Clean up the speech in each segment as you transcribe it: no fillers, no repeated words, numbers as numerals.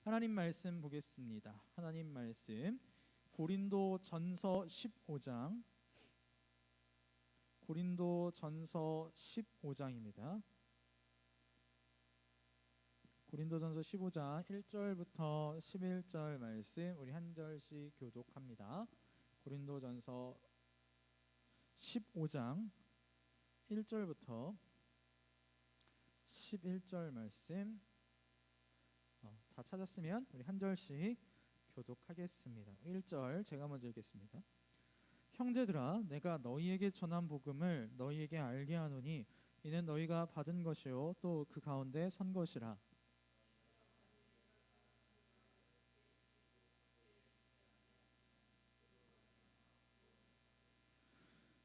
하나님 말씀 보겠습니다. 하나님 말씀 고린도전서 15장 고린도전서 15장입니다. 고린도전서 15장 1절부터 11절 말씀 우리 한 절씩 교독합니다. 고린도전서 15장 1절부터 11절 말씀 다 찾았으면 우리 한 절씩 교독하겠습니다. 1절 제가 먼저 읽겠습니다. 형제들아, 내가 너희에게 전한 복음을 너희에게 알게 하노니 이는 너희가 받은 것이요 또 그 가운데 선 것이라.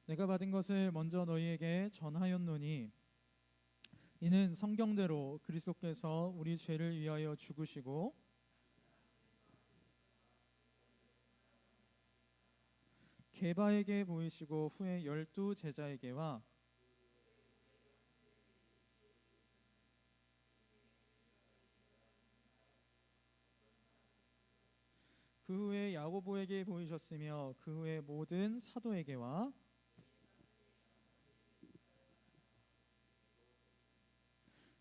내가 받은 것을 먼저 너희에게 전하였노니 이는 성경대로 그리스도께서 우리 죄를 위하여 죽으시고 게바에게 보이시고 후에 12 제자에게와 그 후에 야고보에게 보이셨으며 그 후에 모든 사도에게와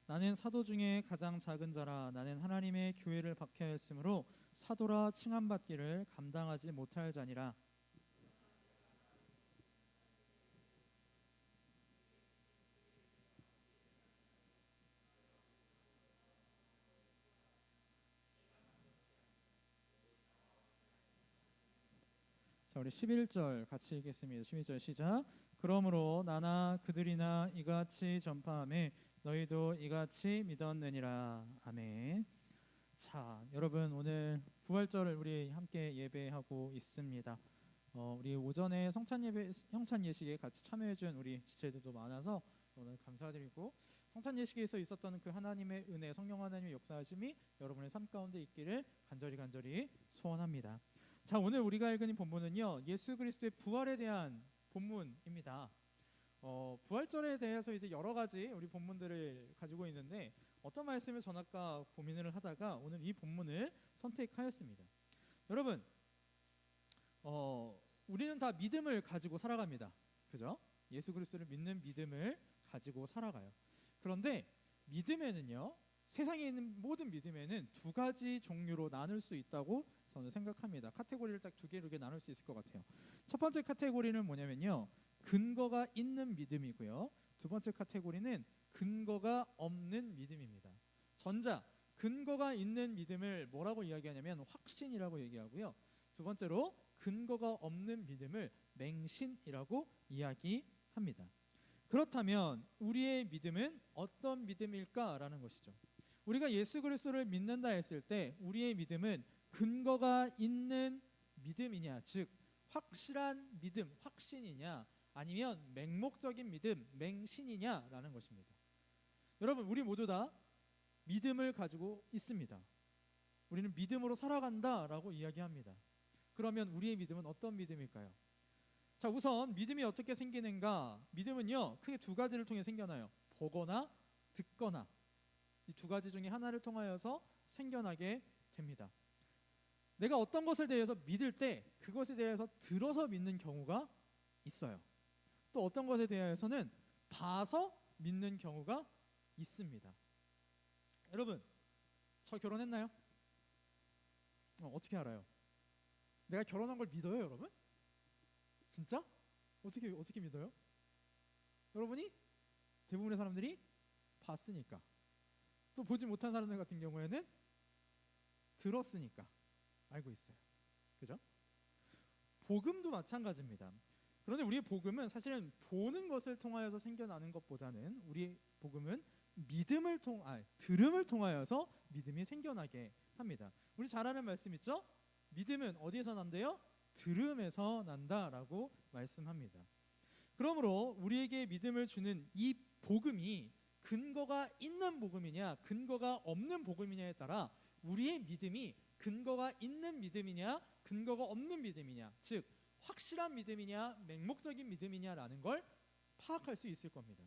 나는 사도 중에 가장 작은 자라. 나는 하나님의 교회를 박해하였으므로 사도라 칭함받기를 감당하지 못할 자니라. 자, 우리 11절 같이 읽겠습니다. 11절 시작. 그러므로 나나 그들이나 이같이 전파하매 너희도 이같이 믿었느니라. 아멘. 자, 여러분 오늘 부활절을 우리 함께 예배하고 있습니다. 우리 오전에 성찬 예식에 같이 참여해준 우리 지체들도 많아서 오늘 감사드리고 성찬 예식에서 있었던 그 하나님의 은혜, 성령 하나님의 역사하심이 여러분의 삶 가운데 있기를 간절히 소원합니다. 자, 오늘 우리가 읽은 이 본문은요 예수 그리스도의 부활에 대한 본문입니다. 부활절에 대해서 이제 여러 가지 우리 본문들을 가지고 있는데 어떤 말씀을 전할까 고민을 하다가 오늘 이 본문을 선택하였습니다. 여러분, 우리는 다 믿음을 가지고 살아갑니다. 그죠? 예수 그리스도를 믿는 믿음을 가지고 살아가요. 그런데 믿음에는요, 세상에 있는 모든 믿음에는 두 가지 종류로 나눌 수 있다고 저는 생각합니다. 카테고리를 딱 두 개로 나눌 수 있을 것 같아요. 첫 번째 카테고리는 뭐냐면요, 근거가 있는 믿음이고요. 두 번째 카테고리는 근거가 없는 믿음입니다. 전자, 근거가 있는 믿음을 뭐라고 이야기하냐면 확신이라고 얘기하고요. 두 번째로 근거가 없는 믿음을 맹신이라고 이야기합니다. 그렇다면 우리의 믿음은 어떤 믿음일까라는 것이죠. 우리가 예수 그리스도를 믿는다 했을 때 우리의 믿음은 근거가 있는 믿음이냐, 즉 확실한 믿음, 확신이냐, 아니면 맹목적인 믿음, 맹신이냐라는 것입니다. 여러분, 우리 모두 다 믿음을 가지고 있습니다. 우리는 믿음으로 살아간다라고 이야기합니다. 그러면 우리의 믿음은 어떤 믿음일까요? 자, 우선 믿음이 어떻게 생기는가? 믿음은요 크게 두 가지를 통해 생겨나요. 보거나 듣거나, 이 두 가지 중에 하나를 통하여서 생겨나게 됩니다. 내가 어떤 것을 대해서 믿을 때 그것에 대해서 들어서 믿는 경우가 있어요. 또 어떤 것에 대해서는 봐서 믿는 경우가 있습니다. 여러분, 저 결혼했나요? 어떻게 알아요? 내가 결혼한 걸 믿어요, 여러분? 진짜? 어떻게 믿어요? 여러분이 대부분의 사람들이 봤으니까, 또 보지 못한 사람들 같은 경우에는 들었으니까 알고 있어요. 그죠? 복음도 마찬가지입니다. 그런데 우리의 복음은 사실은 보는 것을 통하여서 생겨나는 것보다는 우리의 복음은 들음을 통하여서 믿음이 생겨나게 합니다. 우리 잘 아는 말씀 있죠? 믿음은 어디에서 난대요? 들음에서 난다라고 말씀합니다. 그러므로 우리에게 믿음을 주는 이 복음이 근거가 있는 복음이냐 근거가 없는 복음이냐에 따라 우리의 믿음이 근거가 있는 믿음이냐 근거가 없는 믿음이냐, 즉 확실한 믿음이냐 맹목적인 믿음이냐라는 걸 파악할 수 있을 겁니다.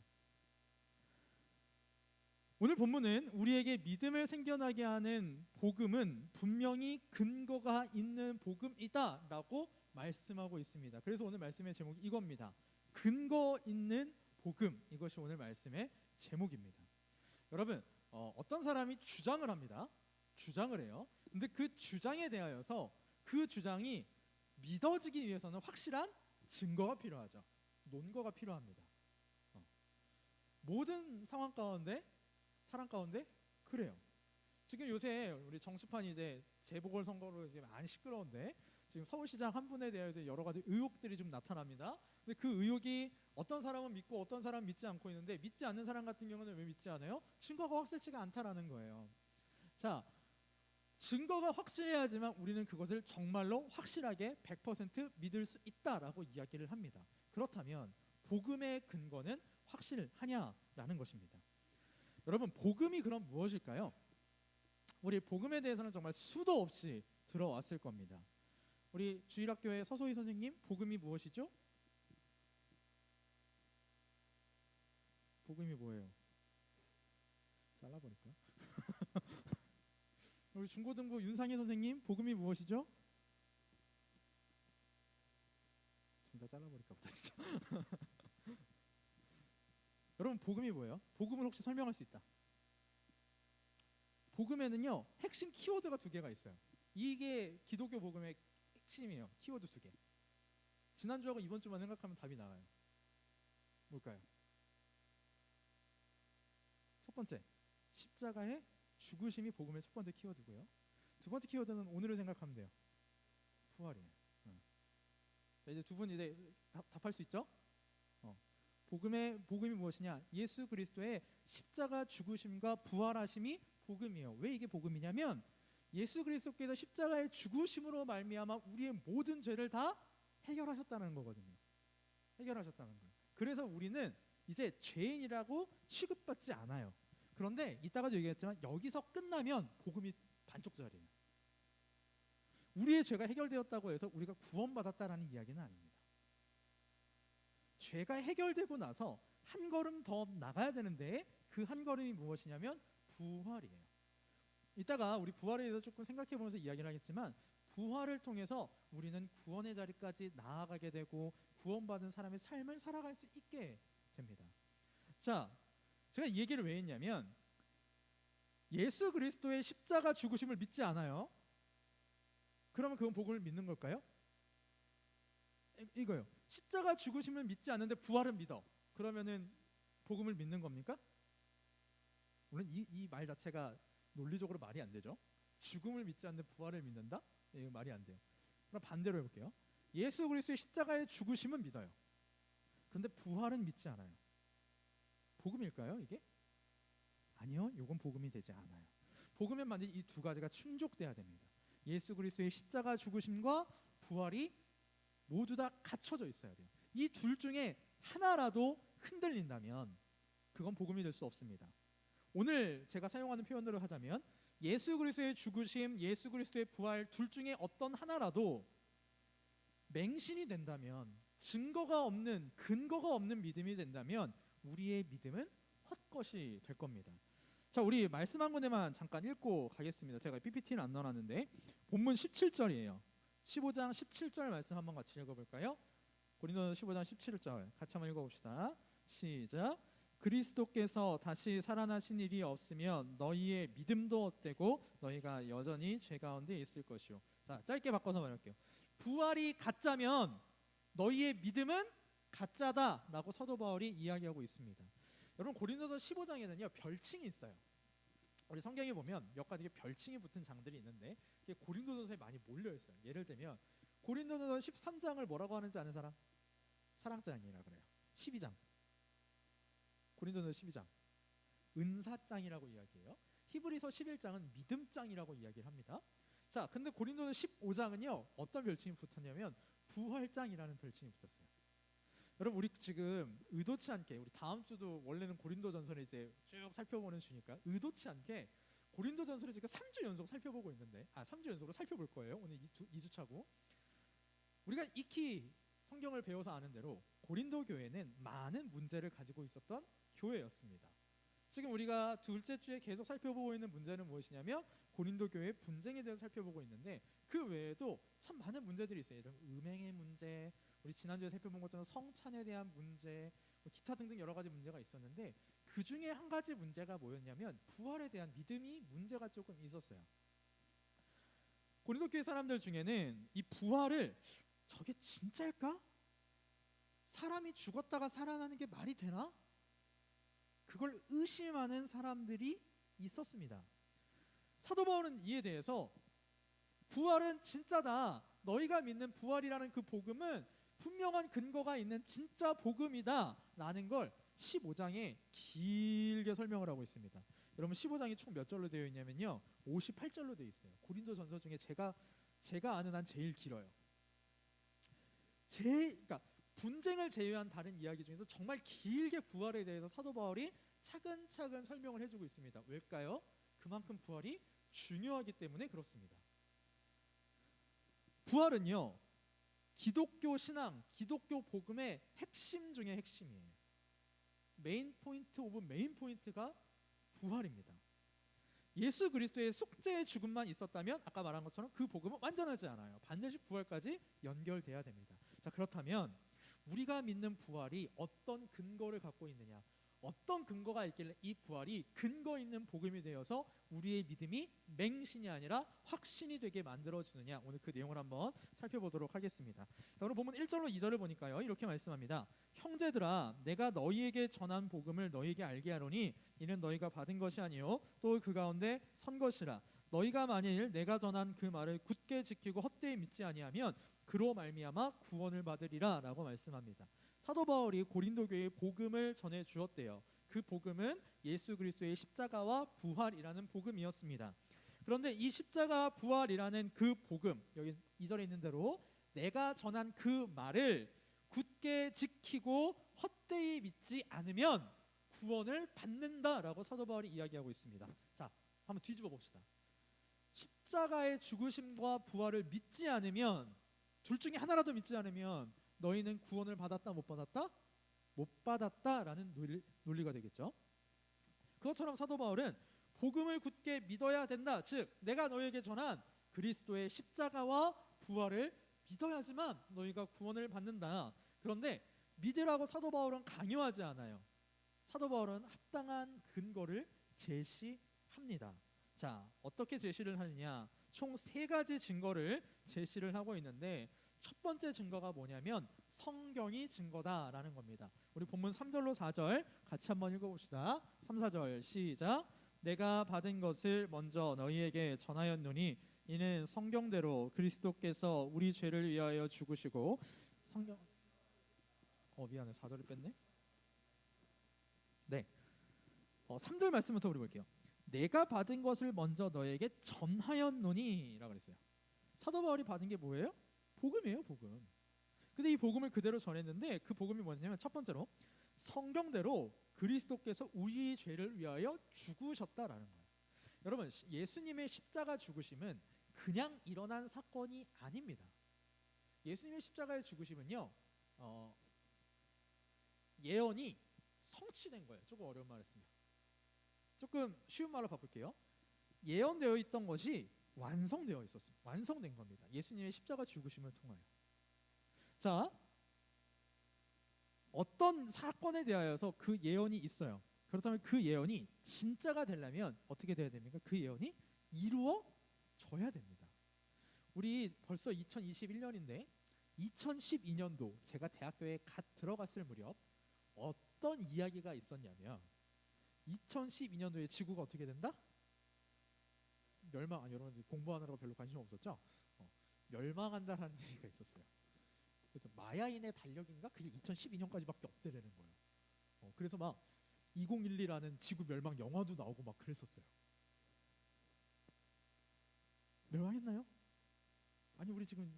오늘 본문은 우리에게 믿음을 생겨나게 하는 복음은 분명히 근거가 있는 복음이다라고 말씀하고 있습니다. 그래서 오늘 말씀의 제목이 이겁니다. 근거 있는 복음. 이것이 오늘 말씀의 제목입니다. 여러분, 어떤 사람이 주장을 합니다. 주장을 해요. 근데 그 주장에 대하여서 그 주장이 믿어지기 위해서는 확실한 증거가 필요하죠. 논거가 필요합니다. 모든 상황 가운데, 사람 가운데 그래요. 지금 요새 우리 정치판이 이제 재보궐선거로 이제 많이 시끄러운데 지금 서울시장 한 분에 대해서 여러 가지 의혹들이 좀 나타납니다. 근데 그 의혹이 어떤 사람은 믿고 어떤 사람은 믿지 않고 있는데, 믿지 않는 사람 같은 경우는 왜 믿지 않아요? 증거가 확실치가 않다라는 거예요. 자, 증거가 확실해야지만 우리는 그것을 정말로 확실하게 100% 믿을 수 있다라고 이야기를 합니다. 그렇다면 복음의 근거는 확실하냐라는 것입니다. 여러분, 복음이 그럼 무엇일까요? 우리 복음에 대해서는 정말 수도 없이 들어왔을 겁니다. 우리 주일학교의 서소희 선생님, 복음이 무엇이죠? 복음이 뭐예요? 잘라버릴까? 우리 중고등부 윤상희 선생님, 복음이 무엇이죠? 둘 다 잘라버릴까 보다 진짜. 여러분, 복음이 뭐예요? 복음을 혹시 설명할 수 있다. 복음에는요, 핵심 키워드가 두 개가 있어요. 이게 기독교 복음의 핵심이에요. 키워드 두 개. 지난주하고 이번 주만 생각하면 답이 나와요. 뭘까요? 첫 번째, 십자가의 죽으심이 복음의 첫 번째 키워드고요. 두 번째 키워드는 오늘을 생각하면 돼요. 부활이에요. 자, 이제 두 분 이제 답할 수 있죠? 복음이 무엇이냐? 예수 그리스도의 십자가 죽으심과 부활하심이 복음이에요. 왜 이게 복음이냐면 예수 그리스도께서 십자가의 죽으심으로 말미암아 우리의 모든 죄를 다 해결하셨다는 거거든요. 해결하셨다는 거예요. 그래서 우리는 이제 죄인이라고 취급받지 않아요. 그런데 이따가도 얘기했지만 여기서 끝나면 복음이 반쪽짜리예요. 우리의 죄가 해결되었다고 해서 우리가 구원받았다라는 이야기는 아닙니다. 죄가 해결되고 나서 한 걸음 더 나가야 되는데 그 한 걸음이 무엇이냐면 부활이에요. 이따가 우리 부활에 대해서 조금 생각해 보면서 이야기를 하겠지만, 부활을 통해서 우리는 구원의 자리까지 나아가게 되고 구원받은 사람의 삶을 살아갈 수 있게 됩니다. 자, 제가 이 얘기를 왜 했냐면 예수 그리스도의 십자가 죽으심을 믿지 않아요. 그러면 그건 복음을 믿는 걸까요? 이거요. 십자가 죽으심을 믿지 않는데 부활은 믿어. 그러면은 복음을 믿는 겁니까? 물론 이 말 자체가 논리적으로 말이 안 되죠. 죽음을 믿지 않는데 부활을 믿는다? 이거 말이 안 돼요. 그럼 반대로 해볼게요. 예수 그리스도의 십자가의 죽으심은 믿어요. 근데 부활은 믿지 않아요. 복음일까요, 이게? 아니요, 이건 복음이 되지 않아요. 복음은 반드시 이 두 가지가 충족돼야 됩니다. 예수 그리스도의 십자가 죽으심과 부활이 모두 다 갖춰져 있어야 돼요. 이 둘 중에 하나라도 흔들린다면 그건 복음이 될 수 없습니다. 오늘 제가 사용하는 표현으로 하자면 예수 그리스도의 죽으심, 예수 그리스도의 부활 둘 중에 어떤 하나라도 맹신이 된다면, 증거가 없는, 근거가 없는 믿음이 된다면 우리의 믿음은 헛것이 될 겁니다. 자, 우리 말씀 한 군데만 잠깐 읽고 가겠습니다. 제가 PPT는 안 넣어놨는데 본문 17절이에요. 15장 17절 말씀 한번 같이 읽어볼까요? 고린도서 15장 17절 같이 한번 읽어봅시다. 시작. 그리스도께서 다시 살아나신 일이 없으면 너희의 믿음도 헛되고 너희가 여전히 죄 가운데 있을 것이요. 자, 짧게 바꿔서 말할게요. 부활이 가짜면 너희의 믿음은 가짜다라고 사도 바울이 이야기하고 있습니다. 여러분, 고린도서 15장에는요 별칭이 있어요. 우리 성경에 보면 몇 가지 별칭이 붙은 장들이 있는데 그게 고린도전서에 많이 몰려 있어요. 예를 들면 고린도전서 13장을 뭐라고 하는지 아는 사람? 사랑장이라 그래요. 12장 고린도전서 12장 은사장이라고 이야기해요. 히브리서 11장은 믿음장이라고 이야기를 합니다. 자, 근데 고린도서 15장은요 어떤 별칭이 붙었냐면 부활장이라는 별칭이 붙었어요. 여러분, 우리 지금 의도치 않게, 우리 다음 주도 원래는 고린도전서를 이제 쭉 살펴보는 주니까 의도치 않게 고린도전서를 지금 3주 연속 살펴보고 있는데, 3주 연속으로 살펴볼 거예요. 오늘 2주 차고. 우리가 익히 성경을 배워서 아는 대로 고린도 교회는 많은 문제를 가지고 있었던 교회였습니다. 지금 우리가 둘째 주에 계속 살펴보고 있는 문제는 무엇이냐면 고린도 교회 분쟁에 대해서 살펴보고 있는데, 그 외에도 참 많은 문제들이 있어요. 예를 들면 음행의 문제, 우리 지난주에 살펴본 것처럼 성찬에 대한 문제, 뭐 기타 등등 여러 가지 문제가 있었는데, 그 중에 한 가지 문제가 뭐였냐면 부활에 대한 믿음이 문제가 조금 있었어요. 고린도 교회 사람들 중에는 이 부활을 저게 진짜일까? 사람이 죽었다가 살아나는 게 말이 되나? 그걸 의심하는 사람들이 있었습니다. 사도 바울은 이에 대해서 부활은 진짜다, 너희가 믿는 부활이라는 그 복음은 분명한 근거가 있는 진짜 복음이다 라는 걸 15장에 길게 설명을 하고 있습니다. 여러분 15장이 총 몇 절로 되어 있냐면요, 58절로 되어 있어요. 고린도 전서 중에 제가 아는 한 제일 길어요. 그러니까 분쟁을 제외한 다른 이야기 중에서 정말 길게 부활에 대해서 사도 바울이 차근차근 설명을 해주고 있습니다. 왜일까요? 그만큼 부활이 중요하기 때문에 그렇습니다. 부활은요, 기독교 신앙, 기독교 복음의 핵심 중에 핵심이에요. 메인 포인트 오브 메인 포인트가 부활입니다. 예수 그리스도의 숙제의 죽음만 있었다면 아까 말한 것처럼 그 복음은 완전하지 않아요. 반드시 부활까지 연결돼야 됩니다. 자, 그렇다면 우리가 믿는 부활이 어떤 근거를 갖고 있느냐, 어떤 근거가 있길래 이 부활이 근거 있는 복음이 되어서 우리의 믿음이 맹신이 아니라 확신이 되게 만들어주느냐, 오늘 그 내용을 한번 살펴보도록 하겠습니다. 자, 오늘 본문 1절로 2절을 보니까요, 이렇게 말씀합니다. 형제들아, 내가 너희에게 전한 복음을 너희에게 알게 하노니 이는 너희가 받은 것이 아니요 또 그 가운데 선 것이라. 너희가 만일 내가 전한 그 말을 굳게 지키고 헛되이 믿지 아니하면 그로 말미암아 구원을 받으리라 라고 말씀합니다. 사도 바울이 고린도 교회에 복음을 전해 주었대요. 그 복음은 예수 그리스도의 십자가와 부활이라는 복음이었습니다. 그런데 이 십자가 부활이라는 그 복음, 여기 2절에 있는 대로 내가 전한 그 말을 굳게 지키고 헛되이 믿지 않으면 구원을 받는다라고 사도 바울이 이야기하고 있습니다. 자, 한번 뒤집어 봅시다. 십자가의 죽으심과 부활을 믿지 않으면, 둘 중에 하나라도 믿지 않으면 너희는 구원을 받았다 못 받았다? 못 받았다라는 논리가 되겠죠. 그것처럼 사도 바울은 복음을 굳게 믿어야 된다, 즉 내가 너희에게 전한 그리스도의 십자가와 부활을 믿어야지만 너희가 구원을 받는다. 그런데 믿으라고 사도 바울은 강요하지 않아요. 사도 바울은 합당한 근거를 제시합니다. 자, 어떻게 제시를 하느냐, 총 3가지 증거를 제시를 하고 있는데, 첫 번째 증거가 뭐냐면 성경이 증거다라는 겁니다. 우리 본문 3절로 4절 같이 한번 읽어봅시다. 3, 4절 시작. 내가 받은 것을 먼저 너희에게 전하였노니 이는 성경대로 그리스도께서 우리 죄를 위하여 죽으시고 미안해, 4절을 뺐네. 네, 3절 말씀부터 우리 볼게요. 내가 받은 것을 먼저 너에게 전하였노니 라고 그랬어요. 사도 바울이 받은 게 뭐예요? 복음이에요, 복음. 근데 이 복음을 그대로 전했는데 그 복음이 뭐냐면 첫 번째로 성경대로 그리스도께서 우리 죄를 위하여 죽으셨다라는 거예요. 여러분, 예수님의 십자가 죽으심은 그냥 일어난 사건이 아닙니다. 예수님의 십자가의 죽으심은요, 예언이 성취된 거예요. 조금 어려운 말 했습니다. 조금 쉬운 말로 바꿀게요. 예언되어 있던 것이 완성되어 있었습니다. 완성된 겁니다. 예수님의 십자가 죽으심을 통하여. 자, 어떤 사건에 대하여서 그 예언이 있어요. 그렇다면 그 예언이 진짜가 되려면 어떻게 돼야 됩니까? 그 예언이 이루어져야 됩니다. 우리 벌써 2021년인데 2012년도 제가 대학교에 갓 들어갔을 무렵 어떤 이야기가 있었냐면 2012년도에 지구가 어떻게 된다? 여러분 공부하느라고 별로 관심 없었죠? 멸망한다라는 얘기가 있었어요. 그래서 마야인의 달력인가? 그게 2012년까지밖에 없대라는 거예요. 그래서 막 2012라는 지구 멸망 영화도 나오고 막 그랬었어요. 멸망했나요? 아니, 우리 지금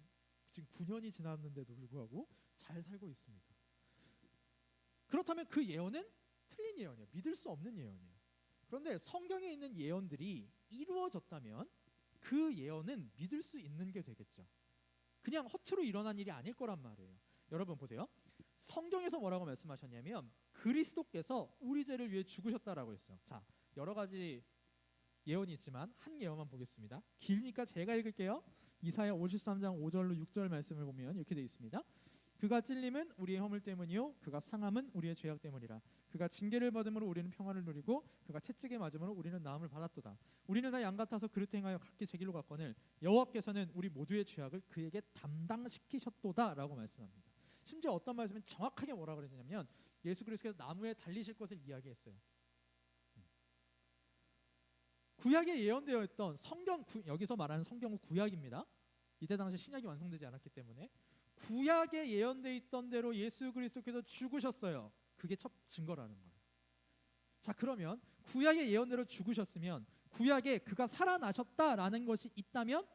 9년이 지났는데도 불구하고 잘 살고 있습니다. 그렇다면 그 예언은 틀린 예언이에요. 믿을 수 없는 예언이에요. 그런데 성경에 있는 예언들이 이루어졌다면 그 예언은 믿을 수 있는 게 되겠죠. 그냥 허투루 일어난 일이 아닐 거란 말이에요. 여러분 보세요. 성경에서 뭐라고 말씀하셨냐면 그리스도께서 우리 죄를 위해 죽으셨다라고 했어요. 자, 여러 가지 예언이 있지만 한 예언만 보겠습니다. 길니까 제가 읽을게요. 이사야 53장 5절로 6절 말씀을 보면 이렇게 되어 있습니다. 그가 찔림은 우리의 허물 때문이요 그가 상함은 우리의 죄악 때문이라. 그가 징계를 받음으로 우리는 평안을 누리고 그가 채찍에 맞음으로 우리는 나음을 받았도다. 우리는 다 양 같아서 그릇 행하여 각기 제 길로 갔거늘 여호와께서는 우리 모두의 죄악을 그에게 담당시키셨도다라고 말씀합니다. 심지어 어떤 말씀은 정확하게 뭐라 그러냐면 예수 그리스도께서 나무에 달리실 것을 이야기했어요. 구약에 예언되어 있던 여기서 말하는 성경은 구약입니다. 이때 당시 신약이 완성되지 않았기 때문에 구약에 예언되어 있던 대로 예수 그리스도께서 죽으셨어요. 그게 첫 증거라는 거예요. 자, 그러면 구약의 예언대로 죽으셨으면 구약에 그가 살아나셨다라는 것이 있다면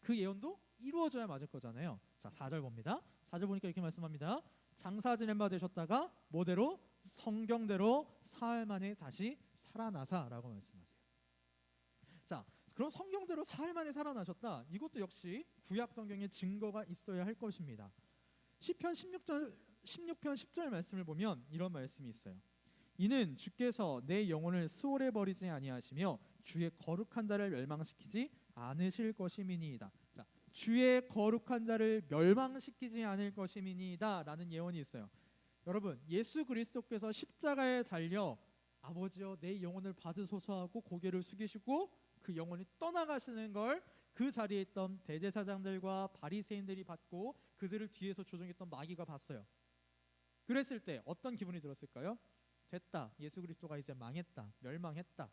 그 예언도 이루어져야 맞을 거잖아요. 자, 4절 봅니다. 4절 보니까 이렇게 말씀합니다. 장사 지낸 바 되셨다가 뭐대로? 성경대로 사흘 만에 다시 살아나사라고 말씀하세요. 자, 그럼 성경대로 사흘 만에 살아나셨다. 이것도 역시 구약 성경에 증거가 있어야 할 것입니다. 시편 16편 10절 말씀을 보면 이런 말씀이 있어요. 이는 주께서 내 영혼을 수월에 버리지 아니하시며 주의 거룩한 자를 멸망시키지 않으실 것임이니이다. 자, 주의 거룩한 자를 멸망시키지 않을 것임이니이다 라는 예언이 있어요. 여러분, 예수 그리스도께서 십자가에 달려 아버지여 내 영혼을 받으소서 하고 고개를 숙이시고 그 영혼이 떠나가시는 걸 그 자리에 있던 대제사장들과 바리새인들이 봤고 그들을 뒤에서 조종했던 마귀가 봤어요. 그랬을 때 어떤 기분이 들었을까요? 됐다, 예수 그리스도가 이제 망했다, 멸망했다.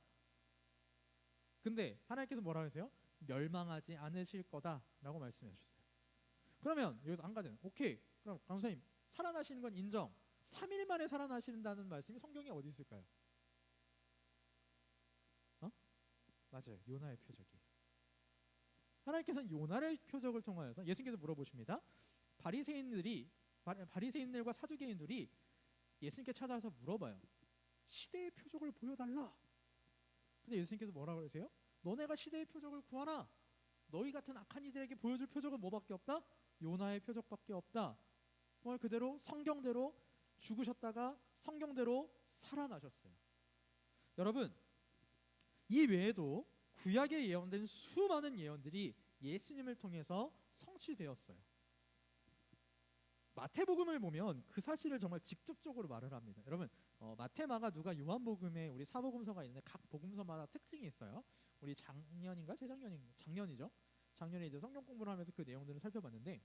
근데 하나님께서 뭐라 하세요? 멸망하지 않으실 거다라고 말씀해 주셨어요. 그러면 여기서 한 가지는 오케이, 그럼 강사님 살아나시는 건 인정. 3일 만에 살아나신다는 말씀이 성경에 어디 있을까요? 맞아요, 요나의 표적이. 하나님께서는 요나의 표적을 통하여서 예수님께서 물어보십니다. 바리새인들과 사두개인들이 예수님께 찾아와서 물어봐요. 시대의 표적을 보여달라. 근데 예수님께서 뭐라고 그러세요? 너네가 시대의 표적을 구하라. 너희 같은 악한 이들에게 보여줄 표적은 뭐밖에 없다? 요나의 표적밖에 없다. 말 그대로 성경대로 죽으셨다가 성경대로 살아나셨어요. 여러분, 이 외에도 구약에 예언된 수많은 예언들이 예수님을 통해서 성취되었어요. 마태복음을 보면 그 사실을 정말 직접적으로 말을 합니다. 여러분, 마태, 마가, 누가, 요한복음에 우리 사복음서가 있는데 각 복음서마다 특징이 있어요. 우리 작년이죠. 작년에 이제 성경 공부를 하면서 그 내용들을 살펴봤는데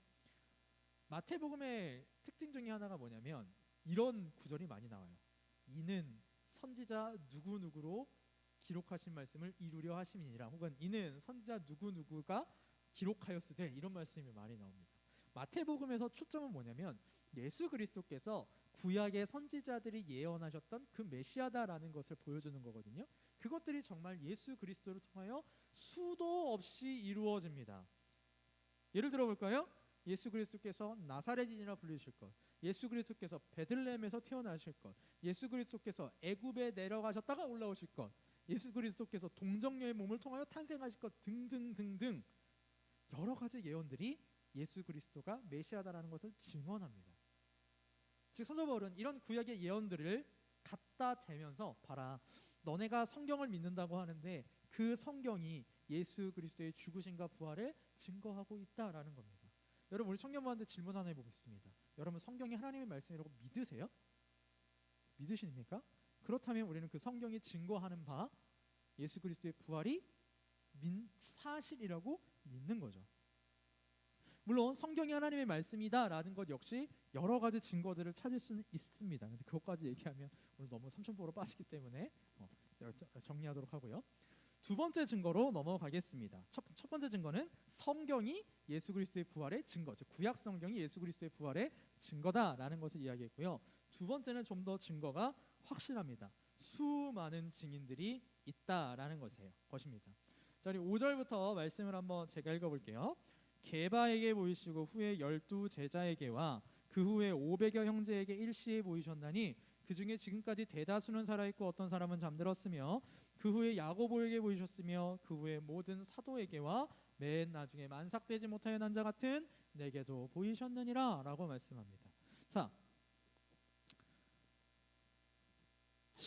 마태복음의 특징 중에 하나가 뭐냐면 이런 구절이 많이 나와요. 이는 선지자 누구누구로 기록하신 말씀을 이루려 하심이니라. 혹은 이는 선지자 누구누구가 기록하였으되, 이런 말씀이 많이 나옵니다. 마태복음에서 초점은 뭐냐면 예수 그리스도께서 구약의 선지자들이 예언하셨던 그 메시아다라는 것을 보여주는 거거든요. 그것들이 정말 예수 그리스도를 통하여 수도 없이 이루어집니다. 예를 들어 볼까요? 예수 그리스도께서 나사렛인이라 불리실 것, 예수 그리스도께서 베들레헴에서 태어나실 것, 예수 그리스도께서 애굽에 내려가셨다가 올라오실 것, 예수 그리스도께서 동정녀의 몸을 통하여 탄생하실 것 등등등등 여러 가지 예언들이 예수 그리스도가 메시아다라는 것을 증언합니다. 즉 사도 바울은 이런 구약의 예언들을 갖다 대면서 봐라, 너네가 성경을 믿는다고 하는데 그 성경이 예수 그리스도의 죽으심과 부활을 증거하고 있다라는 겁니다. 여러분, 우리 청년부한테 질문 하나 해보겠습니다. 여러분, 성경이 하나님의 말씀이라고 믿으세요? 믿으십니까? 그렇다면 우리는 그 성경이 증거하는 바 예수 그리스도의 부활이 사실이라고 믿는 거죠. 물론 성경이 하나님의 말씀이다라는 것 역시 여러 가지 증거들을 찾을 수는 있습니다. 근데 그것까지 얘기하면 오늘 너무 삼천포로 빠지기 때문에 정리하도록 하고요. 두 번째 증거로 넘어가겠습니다. 첫 번째 증거는 성경이 예수 그리스도의 부활의 증거, 즉 구약 성경이 예수 그리스도의 부활의 증거다라는 것을 이야기했고요. 두 번째는 좀 더 증거가 확실합니다. 수많은 증인들이 있다라는 것입니다. 자, 우리 5절부터 말씀을 한번 제가 읽어볼게요. 게바에게 보이시고 후에 12 제자에게와 그 후에 500여 형제에게 일시에 보이셨나니 그 중에 지금까지 대다수는 살아있고 어떤 사람은 잠들었으며 그 후에 야고보에게 보이셨으며 그 후에 모든 사도에게와 맨 나중에 만삭되지 못하여 난 자 같은 내게도 보이셨느니라 라고 말씀합니다. 자,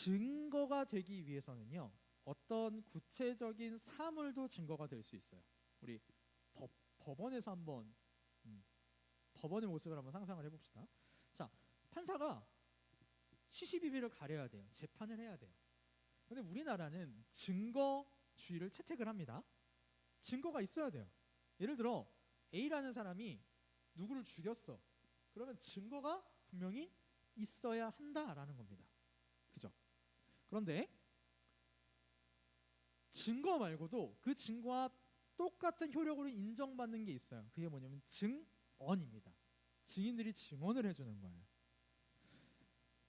증거가 되기 위해서는요, 어떤 구체적인 사물도 증거가 될 수 있어요. 우리 법원에서 한번 법원의 모습을 한번 상상을 해봅시다. 자, 판사가 시시비비를 가려야 돼요. 재판을 해야 돼요. 근데 우리나라는 증거주의를 채택을 합니다. 증거가 있어야 돼요. 예를 들어 A라는 사람이 누구를 죽였어. 그러면 증거가 분명히 있어야 한다라는 겁니다. 그죠? 그런데 증거 말고도 그 증거와 똑같은 효력으로 인정받는 게 있어요. 그게 뭐냐면 증언입니다. 증인들이 증언을 해주는 거예요.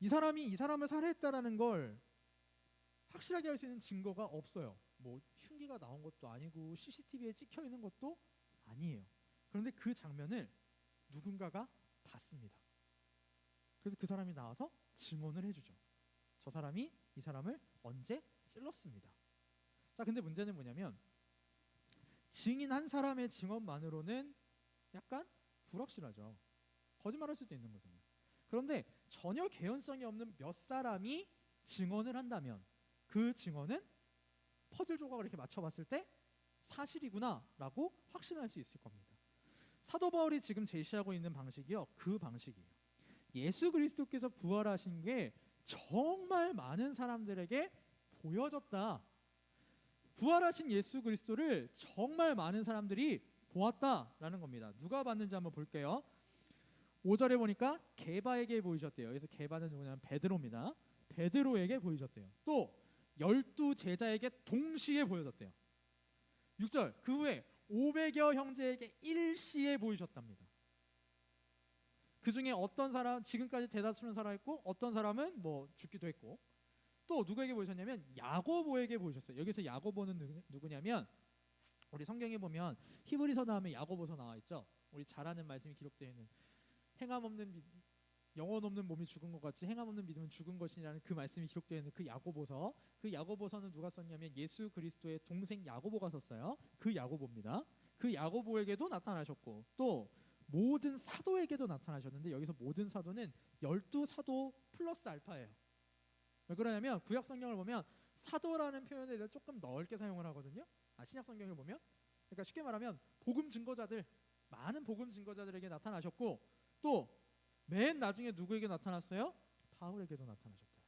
이 사람이 이 사람을 살해했다라는 걸 확실하게 할 수 있는 증거가 없어요. 뭐 흉기가 나온 것도 아니고 CCTV에 찍혀 있는 것도 아니에요. 그런데 그 장면을 누군가가 봤습니다. 그래서 그 사람이 나와서 증언을 해주죠. 저 사람이 이 사람을 언제 찔렀습니다. 자, 근데 문제는 뭐냐면 증인 한 사람의 증언만으로는 약간 불확실하죠. 거짓말할 수도 있는 거잖아요. 그런데 전혀 개연성이 없는 몇 사람이 증언을 한다면 그 증언은 퍼즐 조각을 이렇게 맞춰봤을 때 사실이구나라고 확신할 수 있을 겁니다. 사도 바울이 지금 제시하고 있는 방식이요, 그 방식이에요. 예수 그리스도께서 부활하신 게 정말 많은 사람들에게 보여졌다. 부활하신 예수 그리스도를 정말 많은 사람들이 보았다라는 겁니다. 누가 봤는지 한번 볼게요. 5절에 보니까 게바에게 보이셨대요. 그래서 게바는 누구냐면 베드로입니다. 베드로에게 보이셨대요. 또 12제자에게 동시에 보여졌대요. 6절, 그 후에 500여 형제에게 일시에 보이셨답니다. 그 중에 어떤 사람, 지금까지 대다수는 살아있고 어떤 사람은 뭐 죽기도 했고, 또 누구에게 보이셨냐면 야고보에게 보이셨어요. 여기서 야고보는 누구냐면 우리 성경에 보면 히브리서 다음에 야고보서 나와 있죠. 우리 잘 아는 말씀이 기록되어 있는 행함 없는 영혼 없는 몸이 죽은 것 같이 행함 없는 믿음은 죽은 것이라는 그 말씀이 기록되어 있는 그 야고보서. 그 야고보서는 누가 썼냐면 예수 그리스도의 동생 야고보가 썼어요. 그 야고보입니다. 그 야고보에게도 나타나셨고 또 모든 사도에게도 나타나셨는데 여기서 모든 사도는 12사도 플러스 알파예요. 왜 그러냐면 구약 성경을 보면 사도라는 표현에 대해서 조금 넓게 사용을 하거든요. 신약 성경을 보면, 그러니까 쉽게 말하면 복음 증거자들, 많은 복음 증거자들에게 나타나셨고 또 맨 나중에 누구에게 나타났어요? 바울에게도 나타나셨다.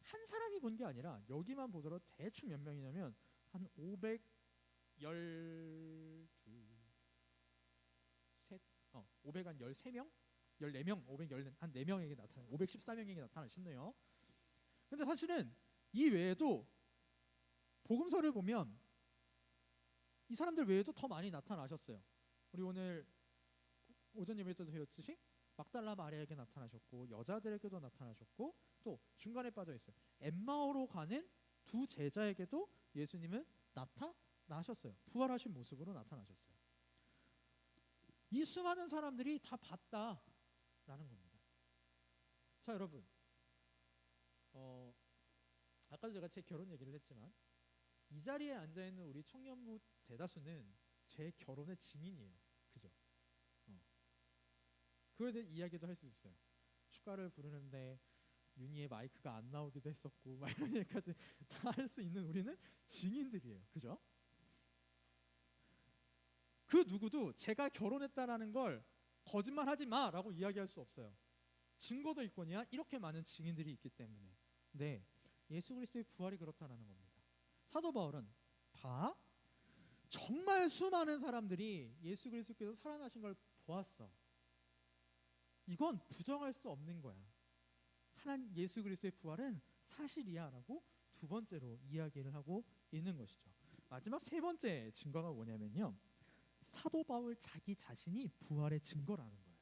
한 사람이 본 게 아니라 여기만 보더라도 대충 몇 명이냐면 한 513명, 513명? 14명, 514명에게 나타나, 514명에게 나타나셨네요. 근데 사실은 이 외에도 복음서를 보면 이 사람들 외에도 더 많이 나타나셨어요. 우리 오늘 오전 예배 때도 배웠듯이 막달라 마리아에게 나타나셨고 여자들에게도 나타나셨고 또 중간에 빠져 있어요. 엠마오로 가는 두 제자에게도 예수님은 나타나셨어요. 부활하신 모습으로 나타나셨어요. 이 수많은 사람들이 다 봤다라는 겁니다. 자, 여러분, 아까도 제가 제 결혼 얘기를 했지만 이 자리에 앉아있는 우리 청년부 대다수는 제 결혼의 증인이에요. 그죠? 그거에 대해 이야기도 할 수 있어요. 축가를 부르는데 윤희의 마이크가 안 나오기도 했었고 막 이런 얘기까지 다 할 수 있는 우리는 증인들이에요. 그죠? 그 누구도 제가 결혼했다라는 걸 거짓말하지 마라고 이야기할 수 없어요. 증거도 있거니와 이렇게 많은 증인들이 있기 때문에. 네, 예수 그리스도의 부활이 그렇다라는 겁니다. 사도 바울은 정말 수많은 사람들이 예수 그리스도께서 살아나신 걸 보았어. 이건 부정할 수 없는 거야. 하나님 예수 그리스도의 부활은 사실이야라고 두 번째로 이야기를 하고 있는 것이죠. 마지막 세 번째 증거가 뭐냐면요, 사도 바울 자기 자신이 부활의 증거라는 거예요.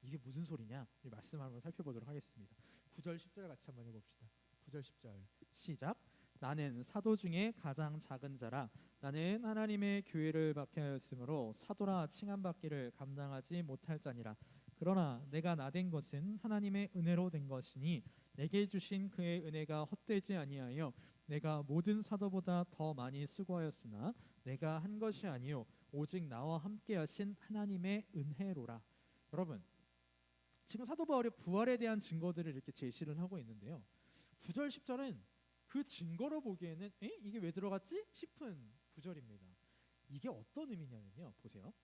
이게 무슨 소리냐? 이 말씀 한번 살펴보도록 하겠습니다. 9절 10절 같이 한번 해봅시다. 9절 10절 시작. 나는 사도 중에 가장 작은 자라. 나는 하나님의 교회를 박해하였으므로 사도라 칭함받기를 감당하지 못할 자니라. 그러나 내가 나된 것은 하나님의 은혜로 된 것이니 내게 주신 그의 은혜가 헛되지 아니하여 내가 모든 사도보다 더 많이 수고하였으나 내가 한 것이 아니요 오직 나와 함께 하신 하나님의 은혜로라. 여러분, 지금 사도 바울이 부활에 대한 증거들을 이렇게 제시를 하고 있는데요. 9절 10절은 그 증거로 보기에는 이게 왜 들어갔지? 싶은 구절입니다. 이게 어떤 의미냐면요. 보세요.